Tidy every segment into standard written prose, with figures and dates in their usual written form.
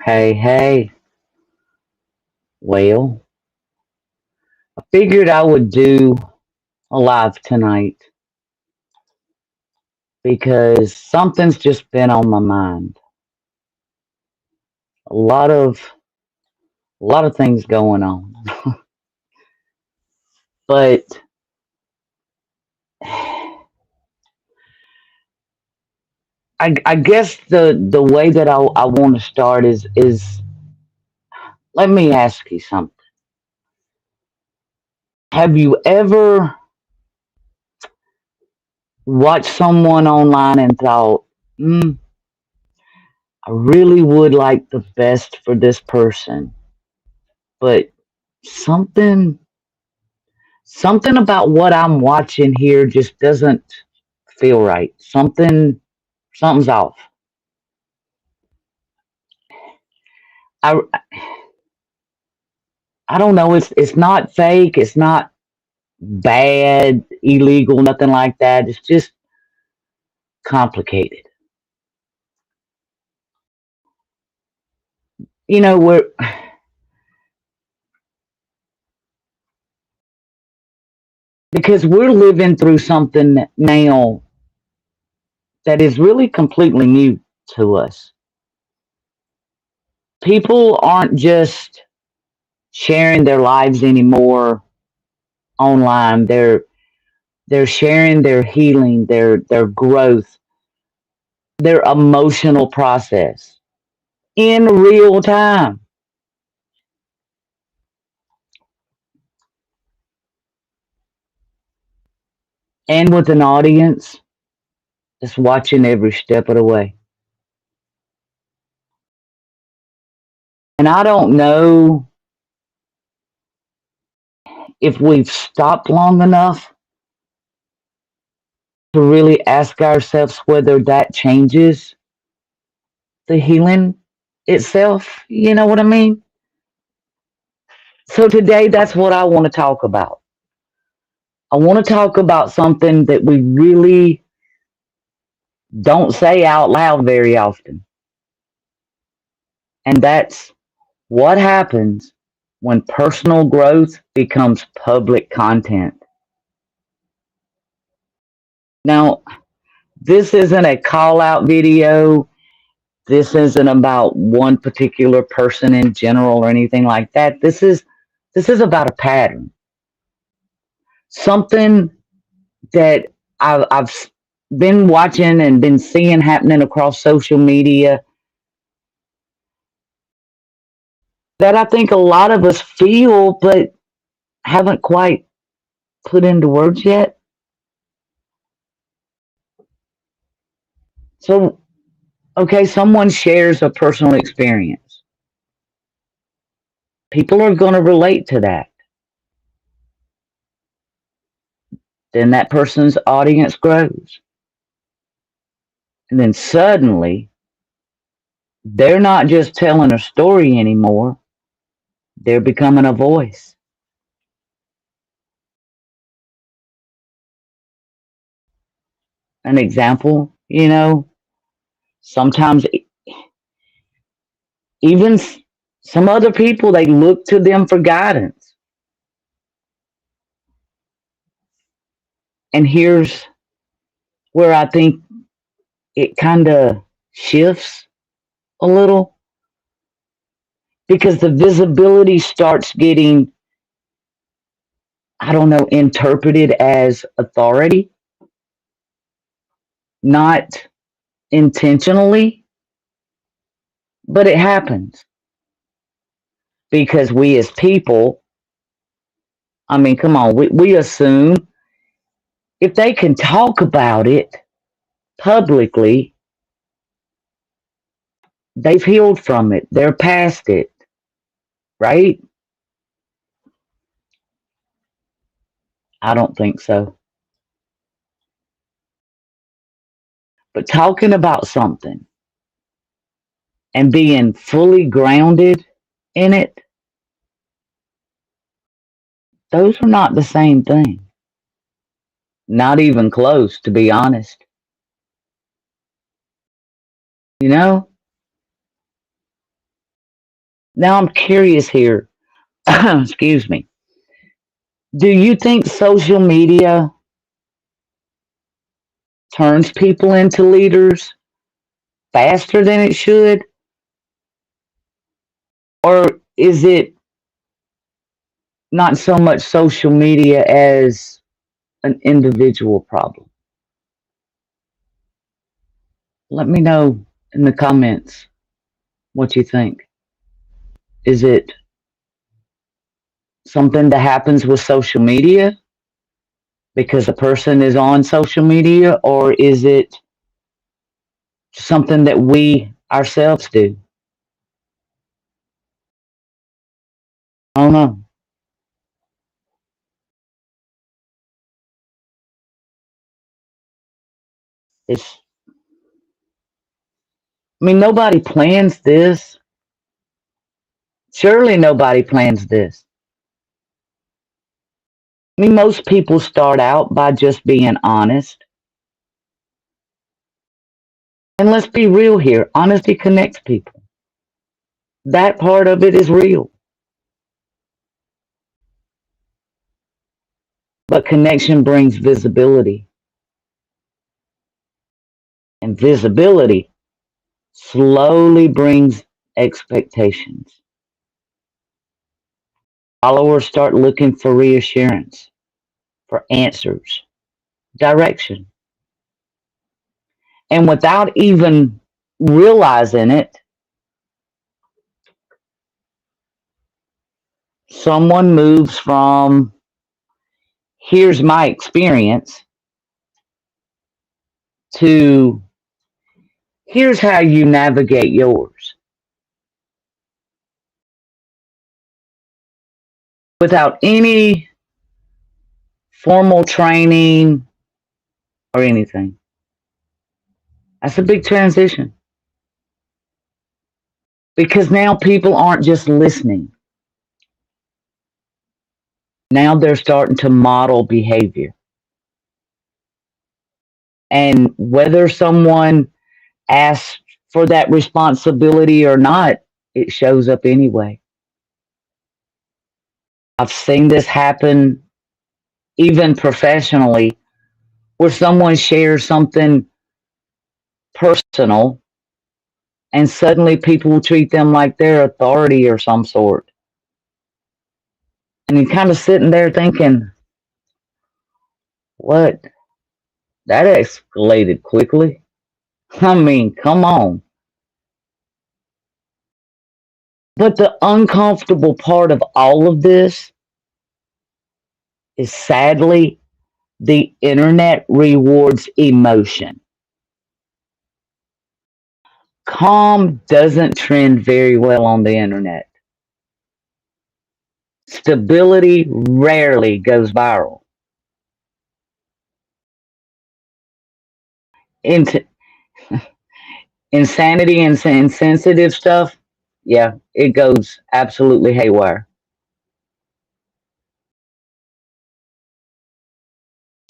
Hey, hey. Well, I figured I would do a live tonight because something's just been on my mind. A lot of a lot of things going on. But I guess the way that I want to start is let me ask you something. Have you ever watched someone online and thought, I really would like the best for this person, but something something about what I'm watching here just doesn't feel right. Something's off. I I don't know. It's not fake. It's not bad, illegal, nothing like that. It's just complicated. We're because we're living through something now that is really completely new to us. People aren't just sharing their lives anymore online. They're sharing their healing, their growth, their emotional process in real time and with an audience that's watching every step of the way. And I don't know if we've stopped long enough to really ask ourselves whether that changes the healing itself. You know what I mean? So today, that's what I want to talk about. I want to talk about something that we really don't say out loud very often. And that's what happens when personal growth becomes public content. Now, this isn't a call out video. This isn't about one particular person in general or anything like that. This is about a pattern. Something that I've been watching and been seeing happening across social media that I think a lot of us feel but haven't quite put into words yet. So, okay, someone shares a personal experience. People are going to relate to that. Then that person's audience grows. And then suddenly, they're not just telling a story anymore, they're becoming a voice. An example, sometimes even some other people, they look to them for guidance. And here's where I think it kind of shifts a little because the visibility starts getting, I don't know, interpreted as authority, not intentionally, but it happens because we as people, I mean, come on, we assume if they can talk about it publicly, they've healed from it, they're past it, right? I don't think so. But talking about something and being fully grounded in it, those are not the same thing. Not even close, to be honest. You know? Now I'm curious here. Excuse me. Do you think social media turns people into leaders faster than it should? Or is it not so much social media as an individual problem? Let me know in the comments what you think. Is it something that happens with social media because a person is on social media, or is it something that we ourselves do? I don't know. It's, I mean, nobody plans this. Surely nobody plans this. I mean, most people start out by just being honest. And let's be real here, honesty connects people. That part of it is real. But connection brings visibility. And visibility slowly brings expectations. Followers start looking for reassurance, for answers, direction. And without even realizing it, someone moves from here's my experience to here's how you navigate yours without any formal training or anything. That's a big transition because now people aren't just listening. Now they're starting to model behavior. And whether someone asks for that responsibility or not, it shows up anyway. I've seen this happen even professionally where someone shares something personal and suddenly people will treat them like they're authority or some sort. And you're kind of sitting there thinking, what? That escalated quickly. I mean, come on. But the uncomfortable part of all of this is sadly the internet rewards emotion. Calm doesn't trend very well on the internet. Stability rarely goes viral. Ins- Insanity and insensitive stuff, yeah, it goes absolutely haywire.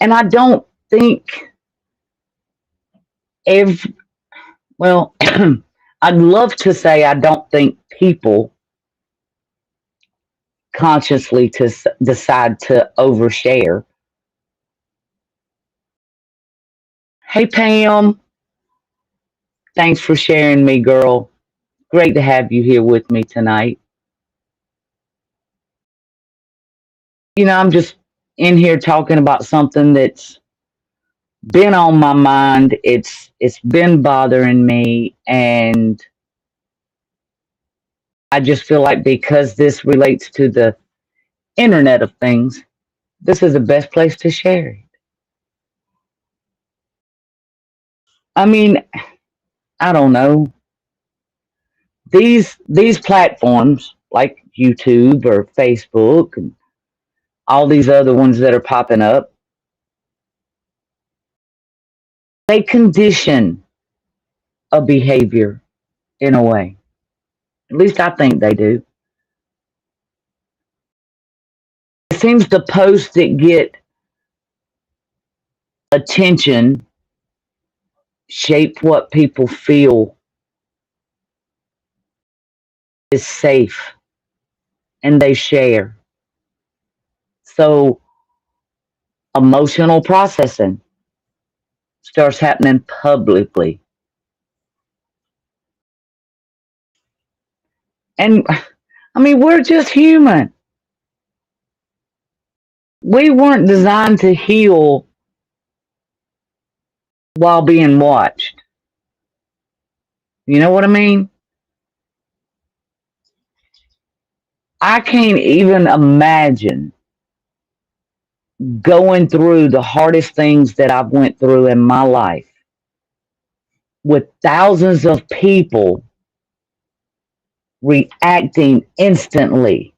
And I don't think every, well, I'd love to say I don't think people consciously decide to overshare. Hey, Pam, thanks for sharing me, girl. Great to have you here with me tonight. I'm just in here talking about something that's been on my mind. It's been bothering me, and I just feel like because this relates to the Internet of Things, this is the best place to share it. I mean, I don't know. These platforms like YouTube or Facebook and all these other ones that are popping up, they condition a behavior in a way. At least I think they do. It seems the posts that get attention shape what people feel is safe and they share. So emotional processing starts happening publicly. And I mean, we're just human. We weren't designed to heal while being watched. You know what I mean? I can't even imagine going through the hardest things that I've went through in my life with thousands of people reacting instantly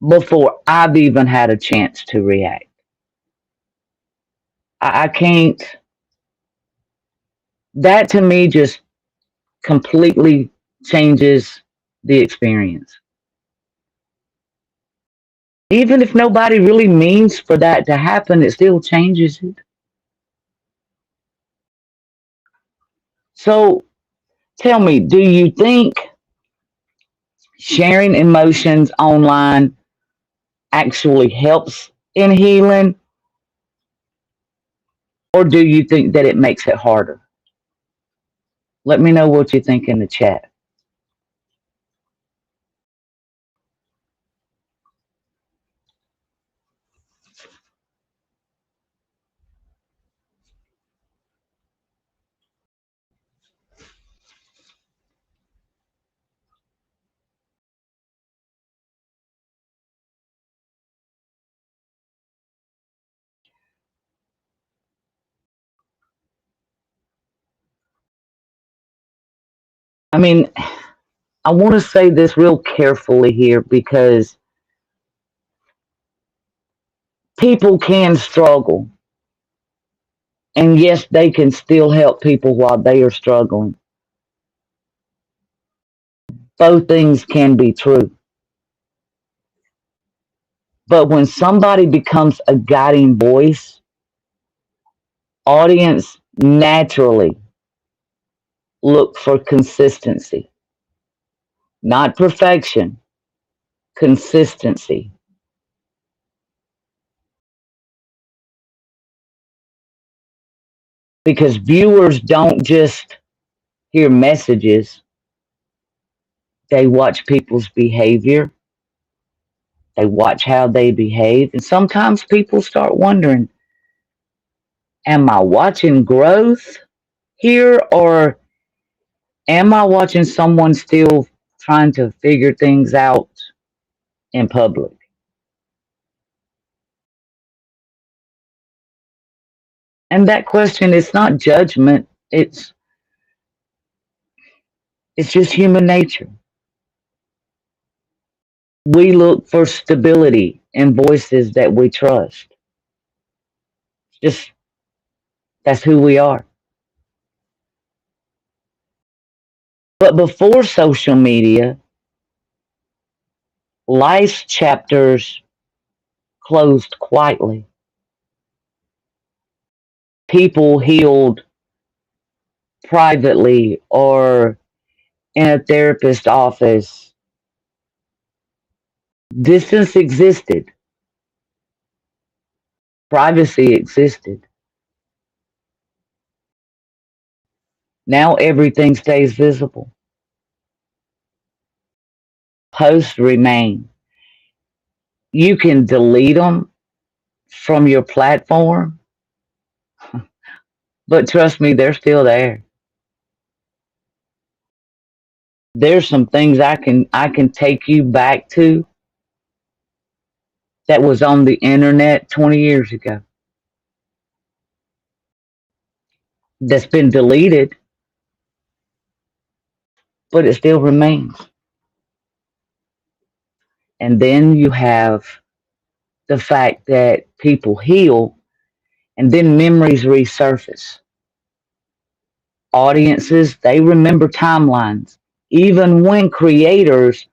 before I've even had a chance to react. I can't, that to me just completely changes the experience. Even if nobody really means for that to happen, it still changes it. So tell me, do you think sharing emotions online actually helps in healing, or do you think that it makes it harder? Let me know what you think in the chat. I mean, I want to say this real carefully here because people can struggle. And yes, they can still help people while they are struggling. Both things can be true. But when somebody becomes a guiding voice, audience naturally look for consistency, not perfection, consistency. Because viewers don't just hear messages, they watch people's behavior, they watch how they behave. And sometimes people start wondering, am I watching growth here, or am I watching someone still trying to figure things out in public? And that question is not judgment, it's just human nature. We look for stability in voices that we trust. Just that's who we are. But before social media, life's chapters closed quietly. People healed privately or in a therapist's office. Distance existed, privacy existed. Now everything stays visible. Posts remain. You can delete them from your platform, but trust me, they're still there. There's some things I can take you back to that was on the internet 20 years ago that's been deleted, but it still remains. And then you have the fact that people heal and then memories resurface. Audiences, they remember timelines, even when creators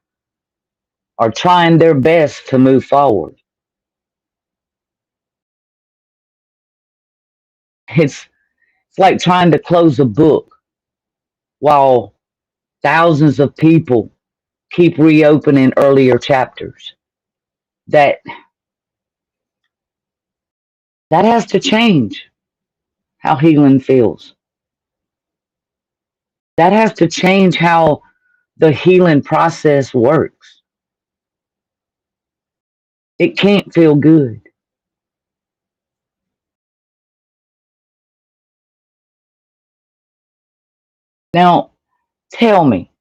are trying their best to move forward. It's like trying to close a book while thousands of people keep reopening earlier chapters. That that has to change how healing feels. That has to change how the healing process works. It can't feel good. Now, tell me,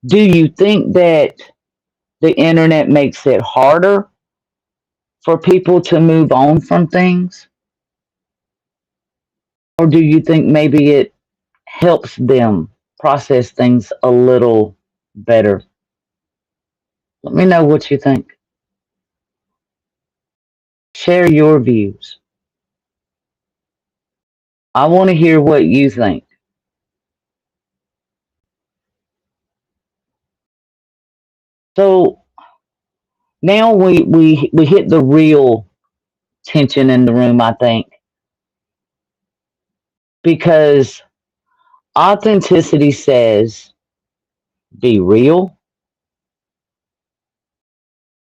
do you think that the internet makes it harder for people to move on from things? Or do you think maybe it helps them process things a little better? Let me know what you think. Share your views. I want to hear what you think. So now we hit the real tension in the room, I think, because authenticity says be real.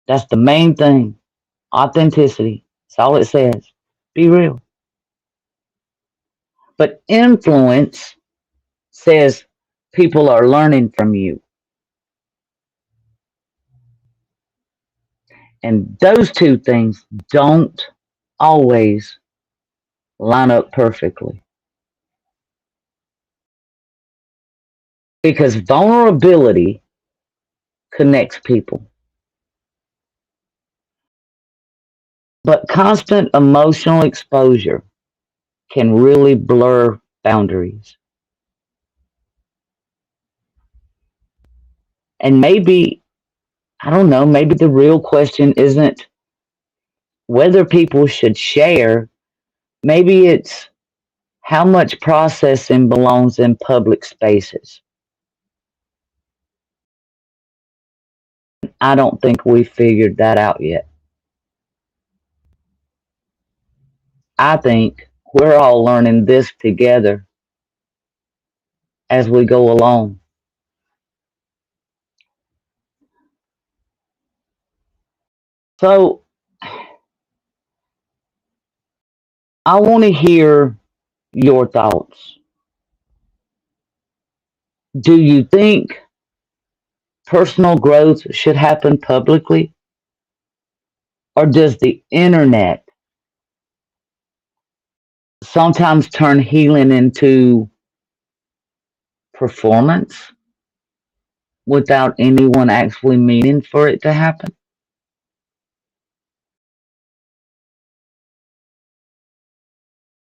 That's the main thing. Authenticity. That's all it says. Be real. But influence says people are learning from you. And those two things don't always line up perfectly. Because vulnerability connects people. But constant emotional exposure can really blur boundaries. And maybe, I don't know, maybe the real question isn't whether people should share. Maybe it's how much processing belongs in public spaces. I don't think we figured that out yet. I think we're all learning this together as we go along. So I want to hear your thoughts. Do you think personal growth should happen publicly, or does the internet sometimes turn healing into performance without anyone actually meaning for it to happen?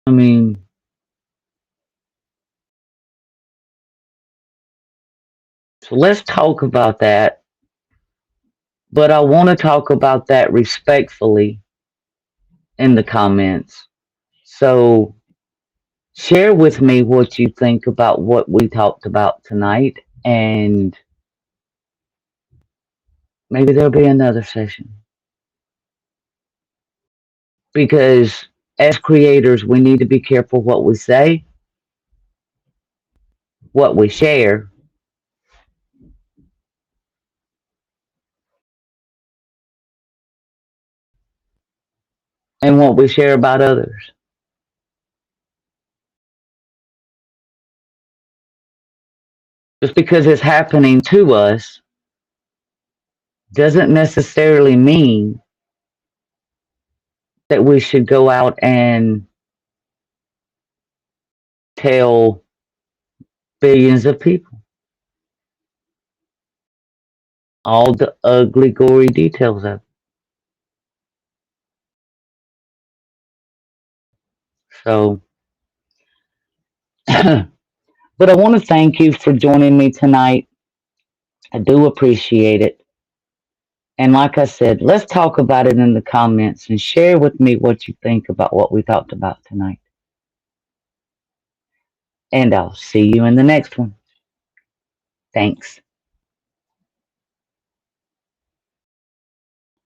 I mean, so let's talk about that, but I want to talk about that respectfully in the comments. So share with me what you think about what we talked about tonight, and maybe there'll be another session. Because as creators, we need to be careful what we say, what we share, and what we share about others. Just because it's happening to us doesn't necessarily mean that we should go out and tell billions of people all the ugly, gory details of it. So, but I want to thank you for joining me tonight. I do appreciate it. And like I said, let's talk about it in the comments and share with me what you think about what we talked about tonight. And I'll see you in the next one. Thanks.